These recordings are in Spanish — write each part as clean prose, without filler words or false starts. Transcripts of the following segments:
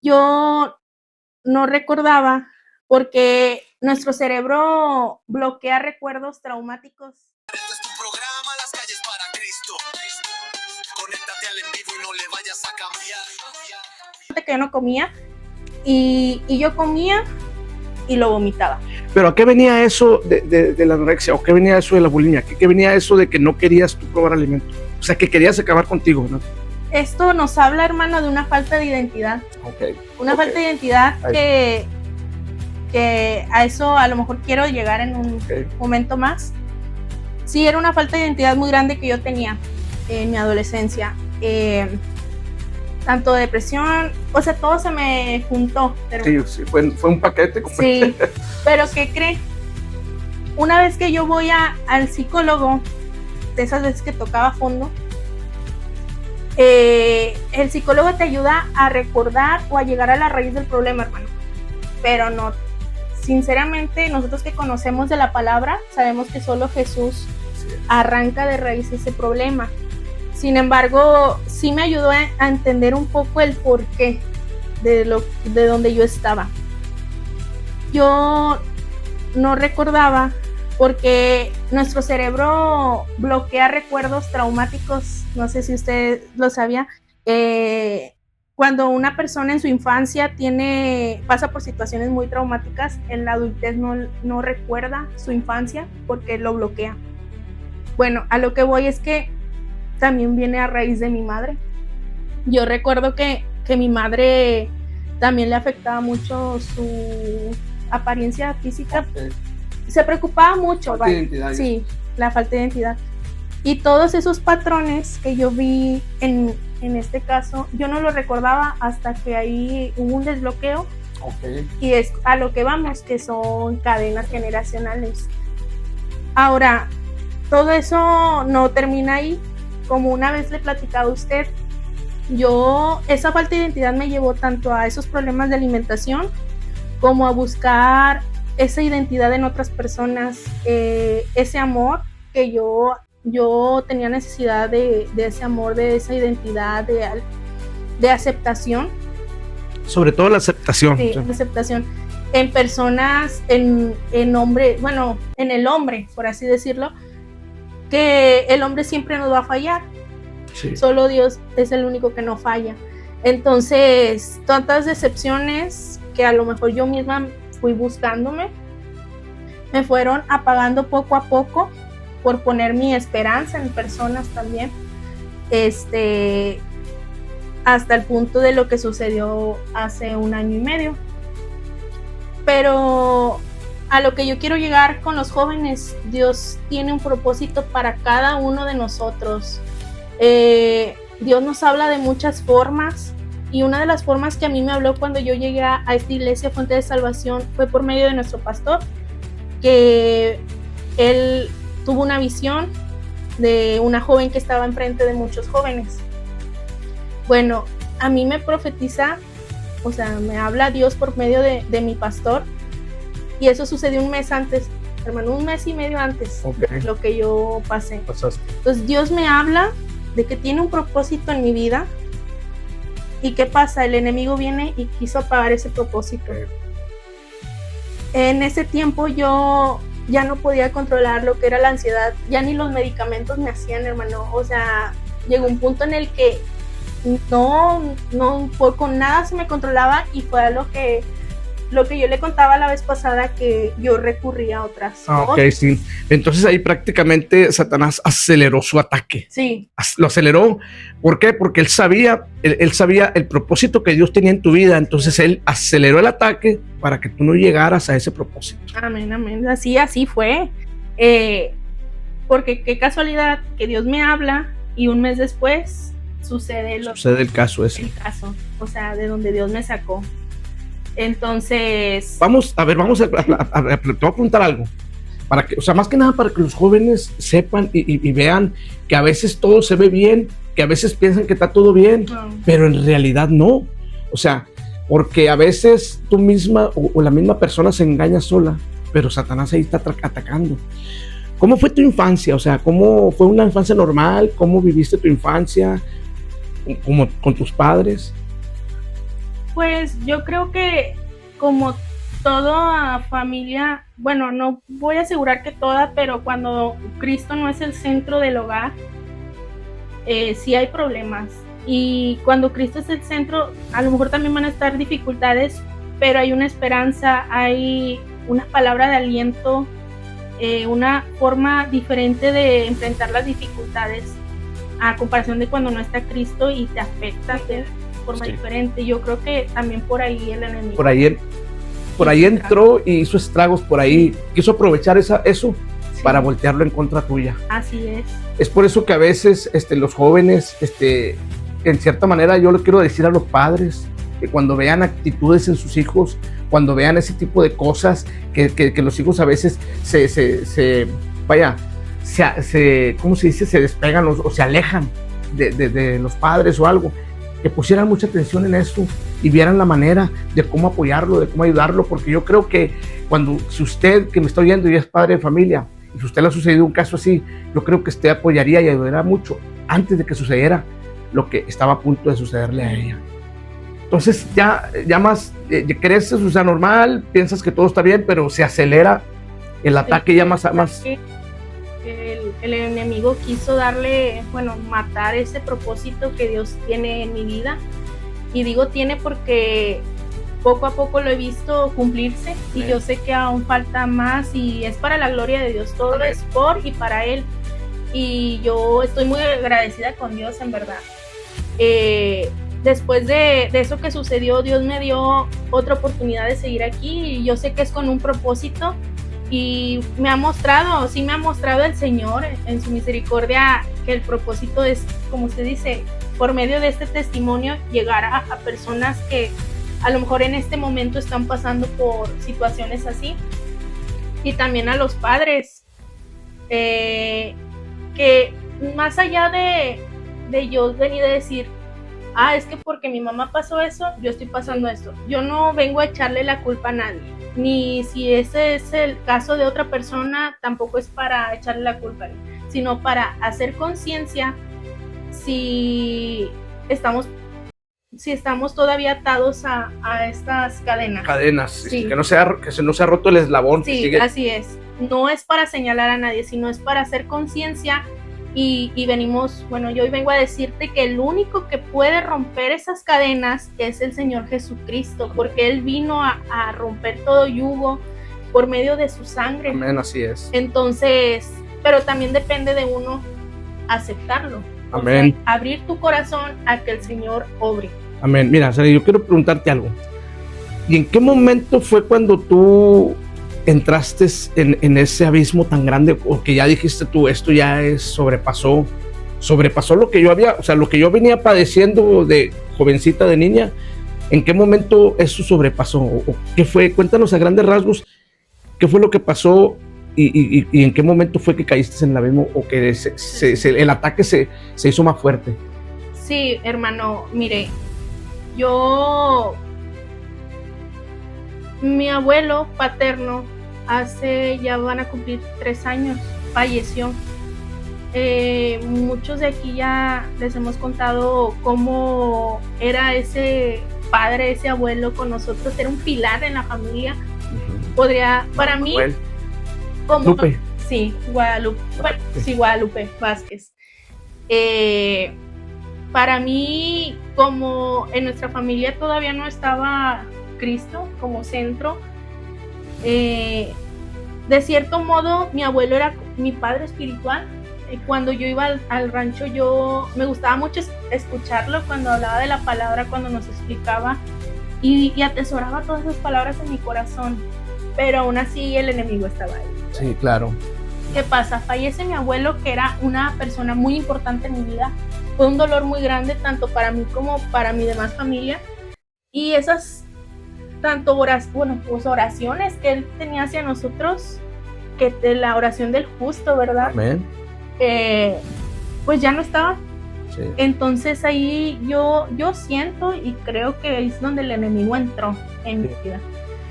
Yo no recordaba porque nuestro cerebro bloquea recuerdos traumáticos. Este es tu programa, Las Calles para Cristo. Conéctate al en vivo y no le vayas a cambiar. Que yo no comía y yo comía y lo vomitaba. ¿Pero a qué venía eso de la anorexia? ¿O qué venía eso de la bulimia? ¿Qué venía eso de que no querías tú probar alimentos? O sea, que querías acabar contigo, ¿no? Esto nos habla, hermano, de una falta de identidad. Una falta de identidad que a eso a lo mejor quiero llegar en un momento más. Sí, era una falta de identidad muy grande que yo tenía en mi adolescencia. Tanto depresión, o sea, todo se me juntó. Pero, sí, fue un paquete. Sí, pero ¿qué cree? Una vez que yo voy al psicólogo, de esas veces que tocaba fondo, el psicólogo te ayuda a recordar o a llegar a la raíz del problema, hermano. Pero no, sinceramente, nosotros que conocemos de la palabra, sabemos que solo Jesús arranca de raíz ese problema. Sin embargo, sí me ayudó a entender un poco el porqué de donde yo estaba. Yo no recordaba porque nuestro cerebro bloquea recuerdos traumáticos. No sé si usted lo sabía. Cuando una persona en su infancia pasa por situaciones muy traumáticas, en la adultez no recuerda su infancia porque lo bloquea. Bueno, a lo que voy es que también viene a raíz de mi madre. Yo recuerdo que mi madre también le afectaba mucho su apariencia física. Se preocupaba mucho. Falta de identidad. Sí, la falta de identidad. Y todos esos patrones que yo vi en este caso, yo no los recordaba hasta que ahí hubo un desbloqueo. Y es a lo que vamos, que son cadenas generacionales. Ahora, todo eso no termina ahí. Como una vez le platicaba a usted, esa falta de identidad me llevó tanto a esos problemas de alimentación como a buscar esa identidad en otras personas, ese amor que yo tenía necesidad de ese amor, de esa identidad, de aceptación. Sobre todo la aceptación. Sí, la aceptación en personas, en el hombre, por así decirlo, que el hombre siempre nos va a fallar. Sí. Solo Dios es el único que no falla. Entonces, tantas decepciones que a lo mejor yo misma fui buscándome, me fueron apagando poco a poco por poner mi esperanza en personas también, hasta el punto de lo que sucedió hace 1 año y medio. Pero a lo que yo quiero llegar con los jóvenes, Dios tiene un propósito para cada uno de nosotros. Dios nos habla de muchas formas, y una de las formas que a mí me habló cuando yo llegué a esta iglesia Fuente de Salvación fue por medio de nuestro pastor, que él tuvo una visión de una joven que estaba enfrente de muchos jóvenes. Bueno, a mí me profetiza, o sea, me habla Dios por medio de mi pastor, y eso sucedió 1 mes antes, hermano, 1 mes y medio antes de lo que yo pasé. Entonces Dios me habla de que tiene un propósito en mi vida. ¿Y qué pasa? El enemigo viene y quiso apagar ese propósito. En ese tiempo yo ya no podía controlar lo que era la ansiedad, ya ni los medicamentos me hacían, hermano. O sea, llegó un punto en el que con nada se me controlaba, y fue lo que yo le contaba la vez pasada, que yo recurría a otras cosas. Sí. Entonces ahí prácticamente Satanás aceleró su ataque. Sí. Lo aceleró. ¿Por qué? Porque él sabía el propósito que Dios tenía en tu vida. Entonces él aceleró el ataque para que tú no llegaras a ese propósito. Amén. Así fue. Porque qué casualidad que Dios me habla y 1 mes después sucede el caso ese. El caso, o sea, de donde Dios me sacó. Entonces, vamos a te voy a preguntar algo, para que, o sea, más que nada para que los jóvenes sepan y vean que a veces todo se ve bien, que a veces piensan que está todo bien, pero en realidad no. O sea, porque a veces tú misma o la misma persona se engaña sola, pero Satanás ahí está atacando. ¿Cómo fue tu infancia? O sea, ¿cómo fue una infancia normal? ¿Cómo viviste tu infancia? ¿Como con tus padres? Pues yo creo que como toda familia, bueno, no voy a asegurar que toda, pero cuando Cristo no es el centro del hogar, sí hay problemas. Y cuando Cristo es el centro, a lo mejor también van a estar dificultades, pero hay una esperanza, hay una palabra de aliento, una forma diferente de enfrentar las dificultades a comparación de cuando no está Cristo y te afecta de forma diferente. Yo creo que también por ahí el enemigo. Por ahí entró y hizo estragos por ahí, quiso aprovechar eso para voltearlo en contra tuya. Así es. Es por eso que a veces los jóvenes, en cierta manera yo le quiero decir a los padres, que cuando vean actitudes en sus hijos, cuando vean ese tipo de cosas, que los hijos a veces ¿cómo se dice? Se despegan o se alejan de los padres o algo, que pusieran mucha atención en eso y vieran la manera de cómo apoyarlo, de cómo ayudarlo, porque yo creo que si usted que me está oyendo y es padre de familia, y si a usted le ha sucedido un caso así, yo creo que usted apoyaría y ayudaría mucho antes de que sucediera lo que estaba a punto de sucederle a ella. Entonces ya más creces, o sea, normal, piensas que todo está bien, pero se acelera el ataque ya más. El enemigo quiso matar ese propósito que Dios tiene en mi vida. Y digo tiene porque poco a poco lo he visto cumplirse. Amén. Y yo sé que aún falta más y es para la gloria de Dios. Todo Amén. Es por y para Él. Y yo estoy muy agradecida con Dios, en verdad. Después de eso que sucedió, Dios me dio otra oportunidad de seguir aquí y yo sé que es con un propósito. Y me ha mostrado el Señor en su misericordia que el propósito es, como usted dice, por medio de este testimonio llegar a personas que a lo mejor en este momento están pasando por situaciones así, y también a los padres que más allá de yo venir a decir, es que porque mi mamá pasó eso, yo estoy pasando esto. Yo no vengo a echarle la culpa a nadie, ni si ese es el caso de otra persona, tampoco es para echarle la culpa, sino para hacer conciencia si estamos todavía atados a estas cadenas. Sí. Que no se ha roto el eslabón. Sí, así es. No es para señalar a nadie, sino es para hacer conciencia. Y venimos, yo hoy vengo a decirte que el único que puede romper esas cadenas es el Señor Jesucristo, porque Él vino a romper todo yugo por medio de su sangre. Amén, así es. Entonces, pero también depende de uno aceptarlo. Amén. O sea, abrir tu corazón a que el Señor obre. Amén. Mira, Sara, yo quiero preguntarte algo. ¿Y en qué momento fue cuando tú entraste en ese abismo tan grande, o que ya dijiste tú, esto ya sobrepasó lo que yo lo que yo venía padeciendo de jovencita, de niña? ¿En qué momento eso sobrepasó? ¿O qué fue? Cuéntanos a grandes rasgos qué fue lo que pasó y en qué momento fue que caíste en el abismo, o que el ataque se hizo más fuerte. Sí, hermano, mire, mi abuelo paterno ya van a cumplir 3 años, falleció. Muchos de aquí ya les hemos contado cómo era ese padre, ese abuelo con nosotros, era un pilar en la familia. Para mí, como Lupe. Sí, Guadalupe, Guadalupe Vázquez. Para mí, como en nuestra familia todavía no estaba Cristo como centro, de cierto modo mi abuelo era mi padre espiritual. Cuando yo iba al rancho, me gustaba mucho escucharlo cuando hablaba de la palabra, cuando nos explicaba, y atesoraba todas esas palabras en mi corazón, pero aún así el enemigo estaba ahí. Sí, claro. ¿Qué pasa? Fallece mi abuelo, que era una persona muy importante en mi vida. Fue un dolor muy grande tanto para mí como para mi demás familia, y esas oraciones que él tenía hacia nosotros, que de la oración del justo, ¿verdad? Amén. Pues ya no estaba. Sí. Entonces ahí yo siento y creo que es donde el enemigo entró en mi vida.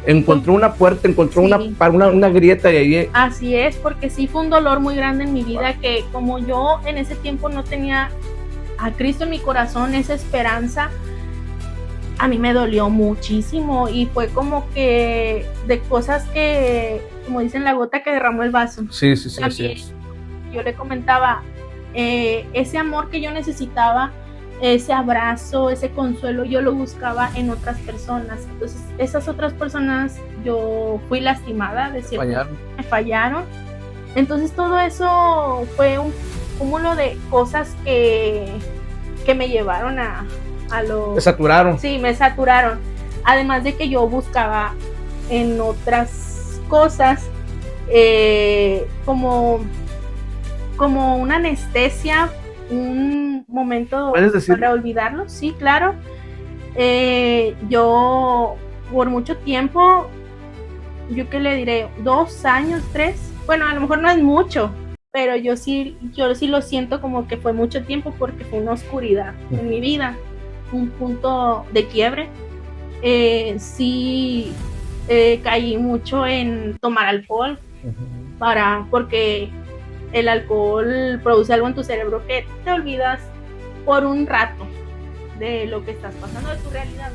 Encontró una puerta, encontró una grieta y ahí. Así es, porque sí fue un dolor muy grande en mi vida, que como yo en ese tiempo no tenía a Cristo en mi corazón, esa esperanza, a mí me dolió muchísimo y fue como que de cosas que, como dicen, la gota que derramó el vaso. Sí, sí, sí, También, así es. yo le comentaba, ese amor que yo necesitaba, ese abrazo, ese consuelo, yo lo buscaba en otras personas. Entonces, esas otras personas, yo fui lastimada, de cierto, me fallaron. Entonces, todo eso fue un cúmulo de cosas que me llevaron a lo... Te saturaron. Sí, me saturaron. Además de que yo buscaba en otras cosas como una anestesia, un momento para olvidarlo. Sí, claro. Yo por mucho tiempo, yo qué le diré, 2 años, 3, bueno, a lo mejor no es mucho, pero yo sí lo siento como que fue mucho tiempo porque fue una oscuridad en mi vida, un punto de quiebre. Sí, caí mucho en tomar alcohol, porque el alcohol produce algo en tu cerebro que te olvidas por un rato de lo que estás pasando, de tu realidad.